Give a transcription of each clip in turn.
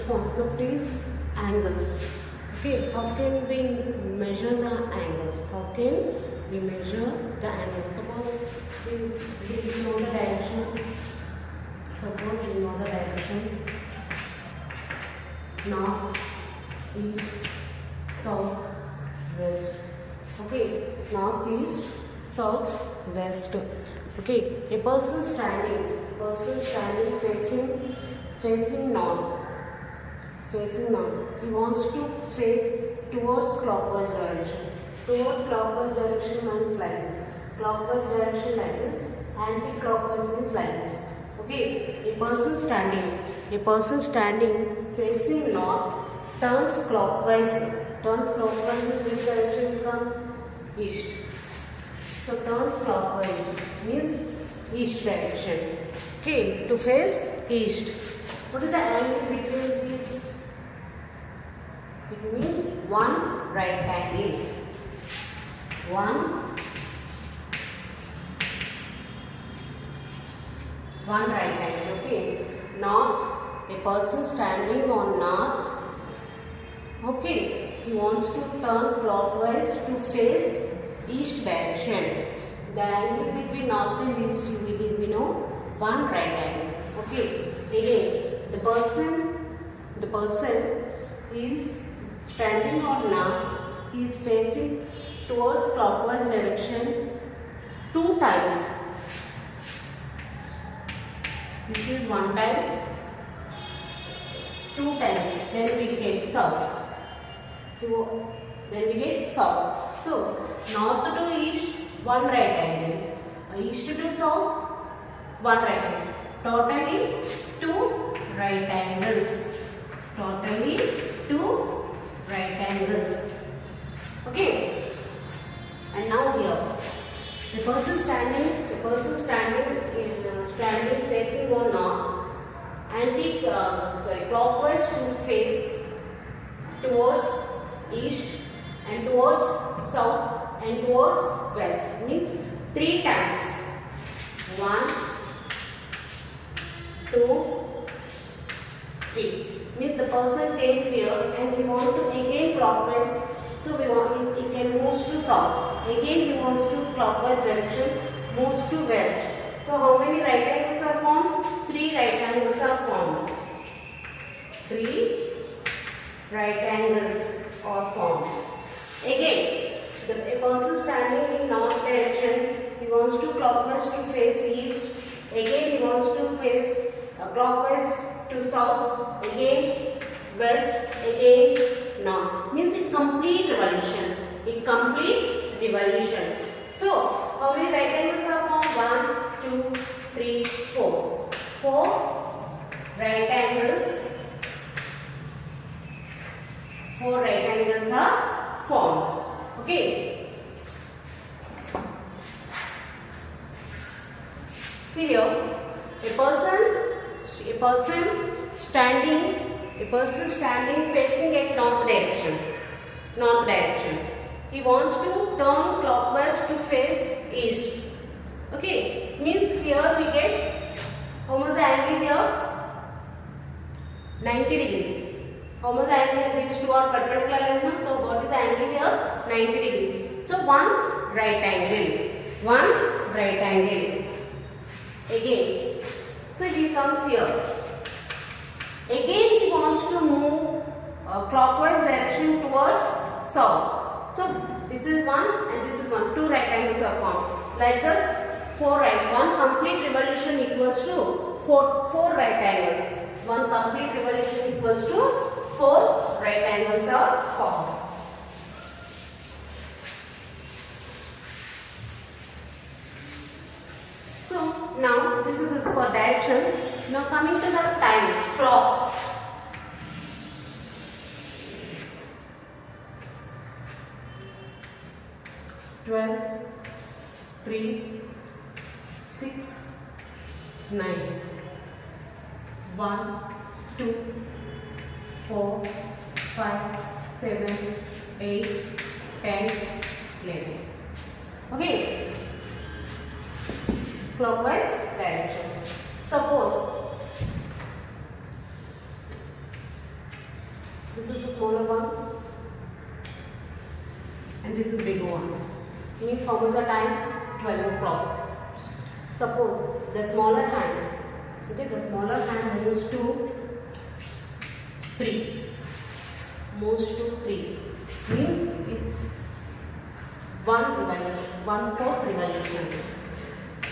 concept is angles. Okay, how can we measure the angles? How can we measure the angles? Suppose we know the directions. Suppose we know the directions. North, east, south, west. Okay, north, east, south, west. Okay, a person standing facing north. He wants to face towards clockwise direction. Towards clockwise direction means like this. Clockwise direction like this. Anti-clockwise means like this. Okay, a person standing facing north turns clockwise. In which direction become? East. So turns clockwise means east direction. Okay, to face east. What is the angle between these? It means one right angle. One right angle. Okay. North. A person standing on north. Okay. He wants to turn clockwise to face east direction. The angle between north and east we know one right angle. Okay. Again, the person is standing on north. He is facing towards clockwise direction 2 times. This is 1 time, 2 times. Then we get south. Then we get south. So north to east, 1 right angle. East to south, 1 right angle. Totally 2 right angles. Okay. And now here, the person standing facing on north, clockwise to face towards east and towards south and towards west. Means 3 times. 1, 2, 3. Means the person takes here and he wants to again clockwise. So he can move to south. Again he wants to clockwise direction, moves to west. So how many right angles are formed? 3 right angles are formed. 3 right angles are formed. Again, a person standing in north direction, he wants to clockwise to face east. Again he wants to face clockwise to south. Again west. Again north. Means a complete revolution. So how many right angles are formed? 1, 2, 3, 4. 4 right angles. 4 right angles are formed. Okay. See here, a person standing facing at north direction. He wants to turn clockwise to face east. Okay, means here we get, how much the angle here? 90 degree. How much the angle? These two are perpendicular lines. So what is the angle here? 90 degree. So 1 right angle. Again. So he comes here. Again he wants to move clockwise direction towards south. So this is 1 and this is 1. 2 right angles are formed. Like this, 4 right. 1 complete revolution equals to 4 right angles. 1 complete revolution equals to 4 right angles are formed. So now this is for direction. Now coming to the time, clock. Twelve, 3, 6, 9. 1, 2, 4, 5, 7, 8, 10, 11. Okay. Clockwise direction. Suppose This is the smaller one and this is the bigger one. Means how much the time? 12 o'clock. Suppose the smaller hand, okay, the smaller hand moves to 3. Moves to 3. Means it's 1 revolution, 1/4 revolution.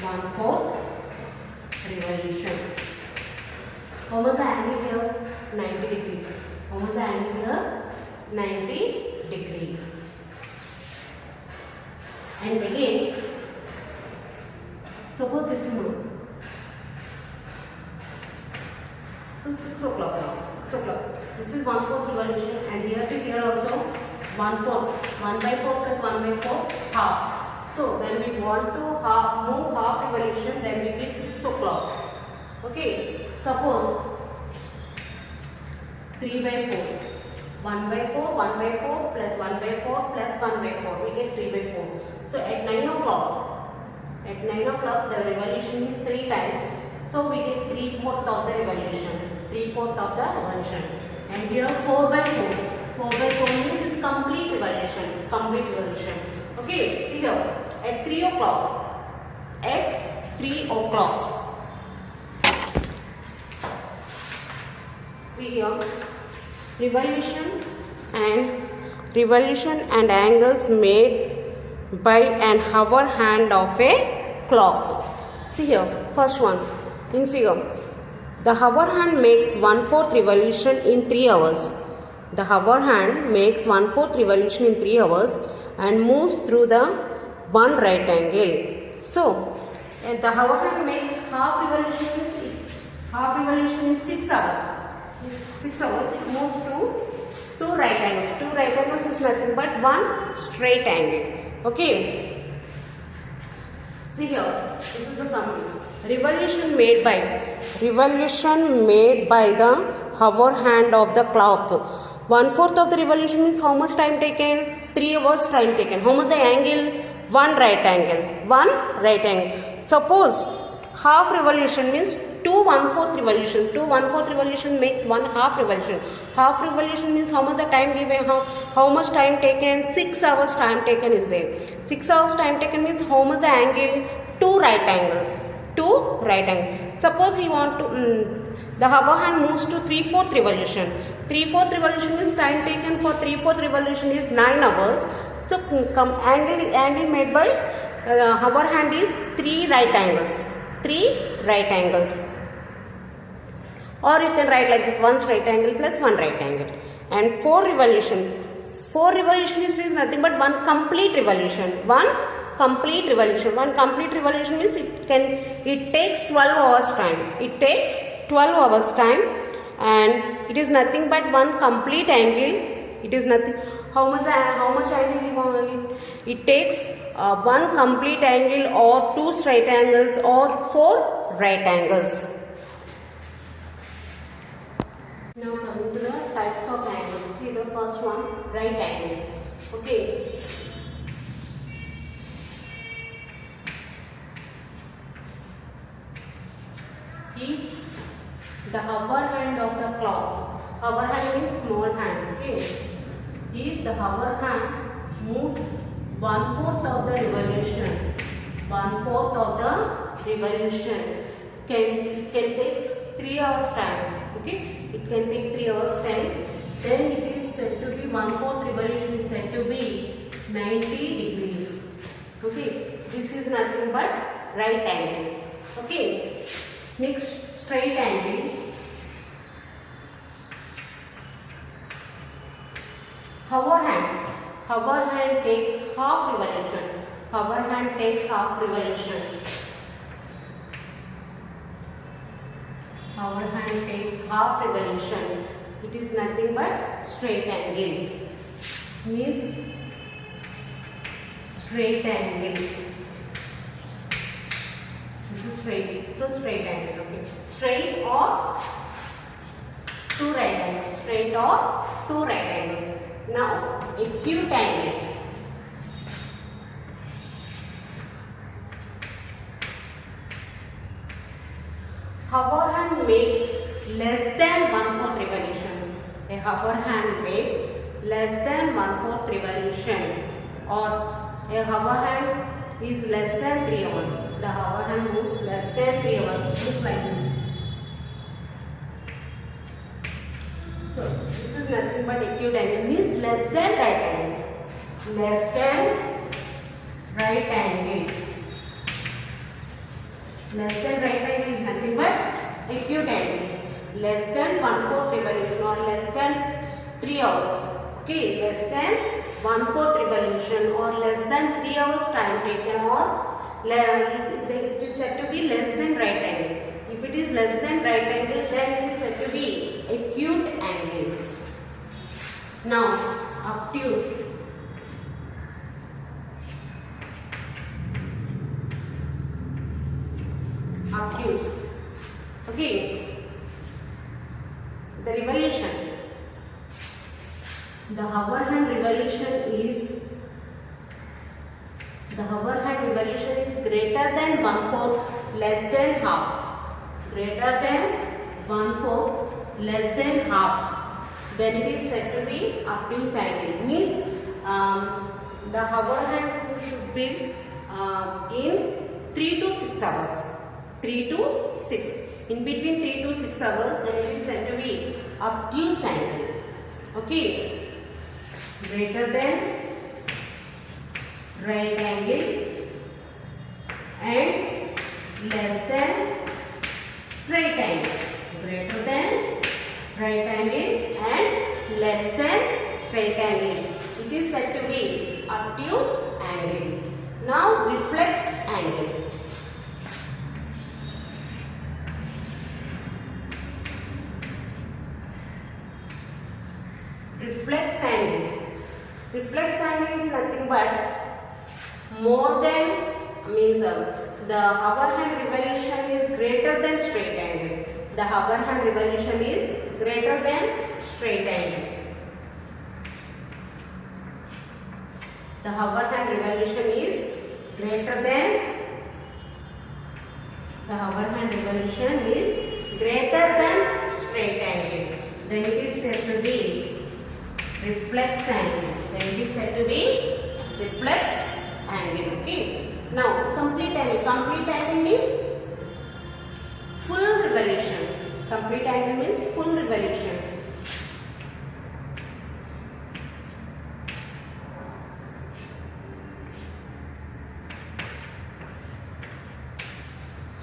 1/4 revolution. How much the angle here? 90 degree. How much the angle here? 90 degree. And again, suppose this is moon. So 6 o'clock now. 6 o'clock. This is 1/4 revolution, and here to here also 1/4. 1/4 plus 1/4 half. So when we want to move half revolution, then we get 6 o'clock. Okay. Suppose 3/4. 1/4, 1/4 plus 1/4 plus 1/4. We get 3/4. So at 9 o'clock, the revolution is 3 times. So we get 3/4 of the revolution. 3/4 of the revolution. And here 4/4. 4/4 means it's complete revolution. It's complete revolution. Okay, see here. At 3 o'clock. At 3 o'clock. See here. Revolution and angles made by an hour hand of a clock. See here, first one in figure. The hour hand makes 1/4 revolution in 3 hours. The hour hand makes 1/4 revolution in 3 hours and moves through the one right angle. So, the hour hand makes half revolution in 6 hours. 6 hours it moves to 2 right angles. 2 right angles is nothing but 1 straight angle. Okay. See here, this is the summary. Revolution made by the hour hand of the clock. 1/4 of the revolution means how much time taken? 3 hours time taken. How much the angle? 1 right angle. 1 right angle. Suppose half revolution means 2 1/4 revolution. 2 1/4 revolution makes 1 half revolution. Half revolution means how much the time given, how much time taken? 6 hours time taken is there. 6 hours time taken means how much the angle? 2 right angles. 2 right angles. Suppose we want to, the hour hand moves to 3/4 revolution. 3/4 revolution means time taken for 3/4 revolution is 9 hours. So angle made by hour hand is 3 right angles. 3 right angles. Or you can write like this, 1 straight angle plus 1 right angle. And 4 revolution. 4 revolution is nothing but 1 complete revolution. 1 complete revolution. 1 complete revolution means it takes 12 hours time. It takes 12 hours time, and it is nothing but 1 complete angle. It is nothing. How much angle you want? It takes 1 complete angle or 2 straight angles or 4 right angles. Now coming to the types of angles. See the first one, right angle. Okay. If the hour hand of the clock, hour hand means small hand. Okay. If the hour hand moves 1/4 of the revolution, 1/4 of the revolution can take 3 hours time. Okay. It can take 3 hours time. Then it is said to be 1/4 revolution is said to be 90 degrees. Okay. This is nothing but right angle. Okay. Next, straight angle. Hour hand takes half revolution. Hour hand takes half revolution. Hour hand takes half revolution. It is nothing but straight angle. Means straight angle. This is straight. So straight angle. Okay. Straight or 2 right angles. Straight or 2 right angles. Now acute angle. Hour hand makes less than 1/4 revolution. A hover hand makes less than 1/4 revolution, or a hover hand is less than 3 hours. The hover hand moves less than 3 hours. Look like this. So this is nothing but acute angle, means less than right angle. Less than right angle. Less than right angle is nothing but acute angle. Less than 1/4 revolution, or less than 3 hours. Okay, less than 1/4 revolution, or less than 3 hours time taken, or it is said to be less than right angle. If it is less than right angle, then it is said to be acute angle. Now, obtuse. Obtuse. Okay. The revolution. The hover hand revolution is greater than 1/4, less than half. Greater than 1/4, less than half. Then it is said to be obtuse angle. Means the hover hand should be in 3 to 6 hours. 3 to 6. In between 3 to 6 hours, then it is said to be obtuse angle. Okay. Greater than right angle and less than straight angle. Greater than right angle and less than straight angle. It is said to be obtuse angle. Now reflex angle. Reflex angle. Reflex angle is nothing but more than, means the hover hand revolution is greater than straight angle. The hover hand revolution is greater than straight angle. The hover hand revolution is greater than, straight angle. Then it is said to be reflex angle. Okay. Now complete angle. Complete angle means full revolution.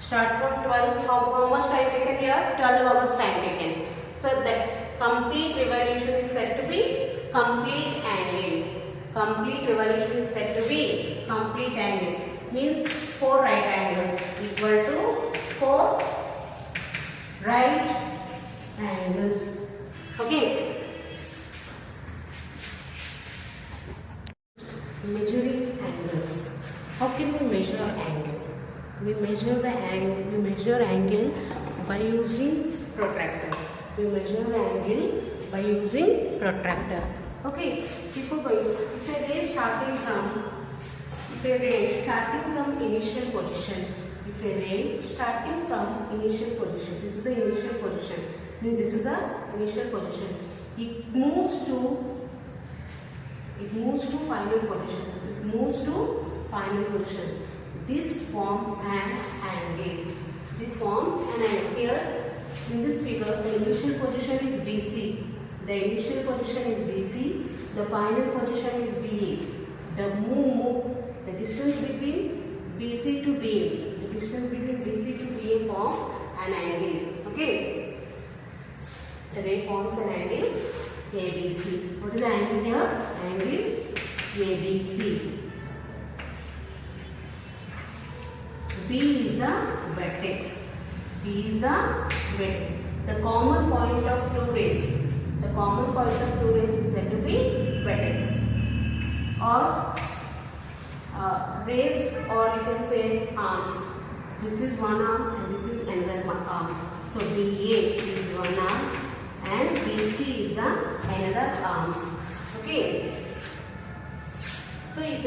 Start from 12. How much time taken here? 12 hours time taken. So that complete revolution is said to be complete angle. Complete revolution is said to be complete angle. Means 4 right angles equal to 4 right angles. Okay. Measuring angles. How can we measure angle? We measure angle by using protractor. Okay. If a ray starting from initial position. This is the initial position. This is the initial position. It moves to final position. This forms an angle. Here in this figure, the initial position is BC. The final position is BA. The distance between BC to BA. Form an angle. Okay. The ray forms an angle ABC. What is the angle here? Angle ABC. B is the vertex. The common point of two rays. Is said to be vertex. Or rays, or you can say arms. This is one arm and this is another one arm. So BA is one arm and BC is the another arms. Okay. So if a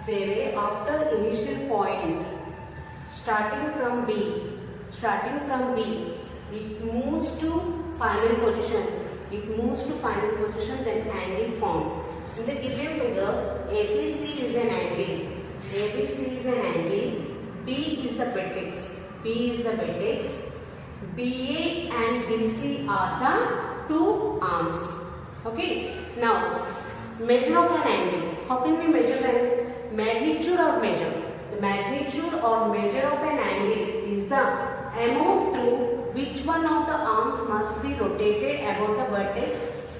ray after initial point starting from B, it moves to final position. It moves to final position, then angle formed. In the given figure, ABC is an angle. ABC is an angle. B is the vertex. B is the vertex. BA and BC are the two arms. Okay. Now, measure of an angle. How can we measure an magnitude or measure? The magnitude or measure of an angle is the amount through which one of the arms must be rotated about the vertex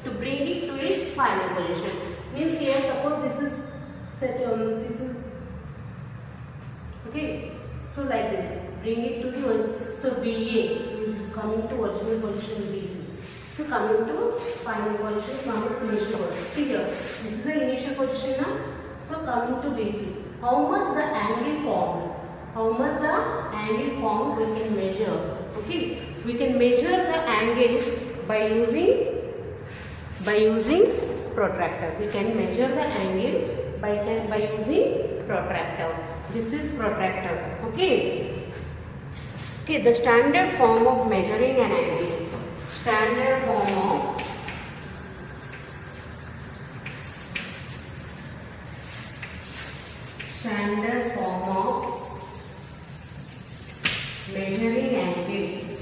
to bring it to its final position. Means here, suppose this is set. This is okay. So like this, bring it to the one. So BA is coming to original position BC. So coming to final position from its initial position. See here, this is the initial position now. So coming to BC. How much the angle formed? How much the angle formed we can measure. Okay, we can measure the angle by using protractor. We can measure the angle by using protractor. This is protractor. Okay. Okay, the standard form of measuring an angle. Standard form of measuring angle is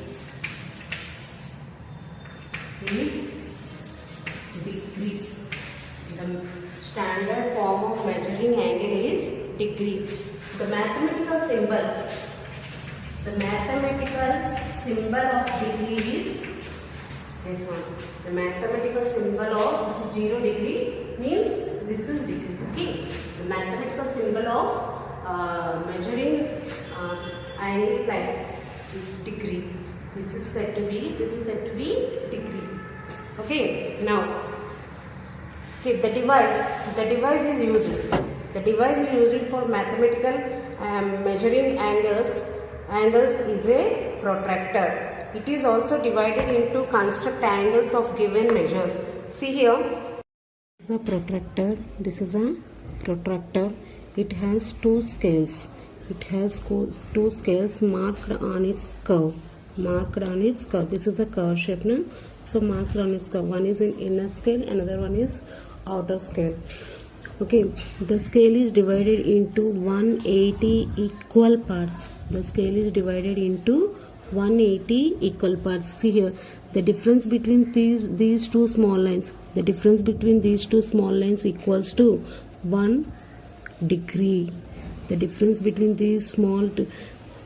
degree. The standard form of measuring angle is degree. The mathematical symbol of degree is this one. The mathematical symbol of 0 degree means this is degree. Okay. The mathematical symbol of measuring angle like this degree. This is said to be degree. Okay. Now, okay, the device is used. The device is used for mathematical measuring angles is a protractor. It is also divided into construct angles of given measures. See here. This is a protractor. This is a protractor. It has two scales. It has two scales marked on its curve. This is the curve shape now. So marked on its curve. One is in inner scale, another one is outer scale. Okay, the scale is divided into 180 equal parts. The scale is divided into 180 equal parts. See here, the difference between these two small lines. The difference between these two small lines equals to 1 degree. The difference between these small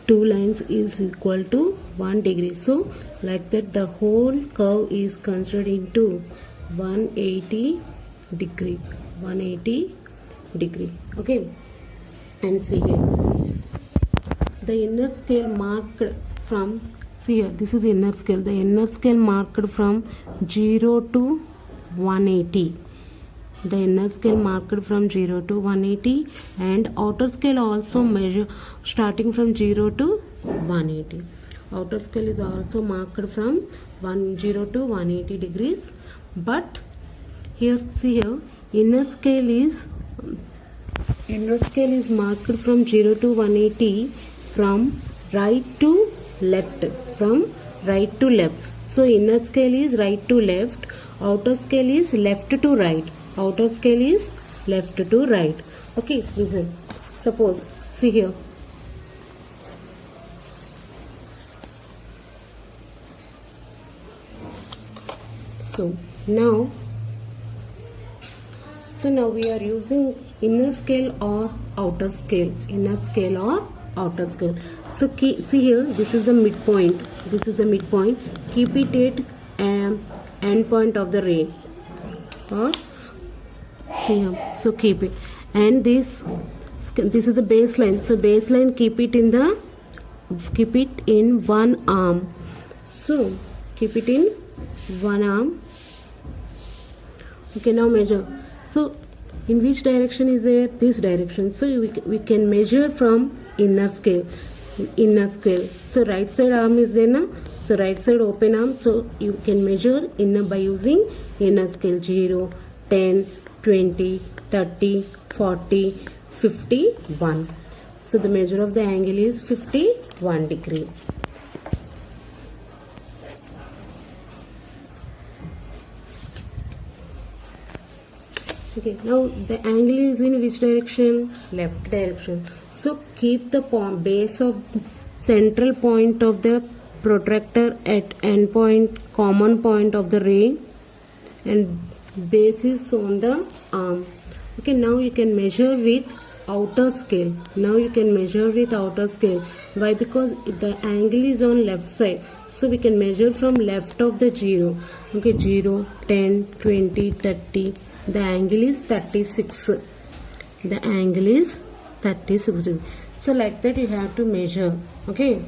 two lines is equal to 1 degree. So, like that, the whole curve is considered into 180 degree. 180 degree. Okay, and see here, the inner scale marked from, see here, this is the inner scale. The inner scale marked from 0 to 180. The inner scale marked from 0 to 180, and outer scale also measure starting from 0 to 180. Outer scale is also marked from 0 to 180 degrees. But here, see here, inner scale is marked from 0 to 180 from right to left. From right to left. So inner scale is right to left. Outer scale is left to right. Outer scale is left to right. Okay, listen. Suppose, see here. So now we are using inner scale or outer scale. Inner scale or outer scale. So see here, this is the midpoint. This is the midpoint. Keep it at end point of the ray. Or see here. So keep it. And this is the baseline. So baseline, keep it in one arm. So keep it in one arm. Okay, now measure. So in which direction is there? This direction. So we can measure from inner scale. So right side arm is there now. So right side open arm. So you can measure inner by using inner scale. 0, 10, 20, 30, 40, 51. So the measure of the angle is 51 degree. Okay, now the angle is in which direction? Left direction. So keep the base of central point of the protractor at end point, common point of the ray, and base is on the arm. Okay, now you can measure with outer scale. Now you can measure with outer scale. Why? Because the angle is on left side. So we can measure from left of the 0. Okay, 0, 10, 20, 30. The angle is 36. The angle is 36 degrees. So like that you have to measure. Okay.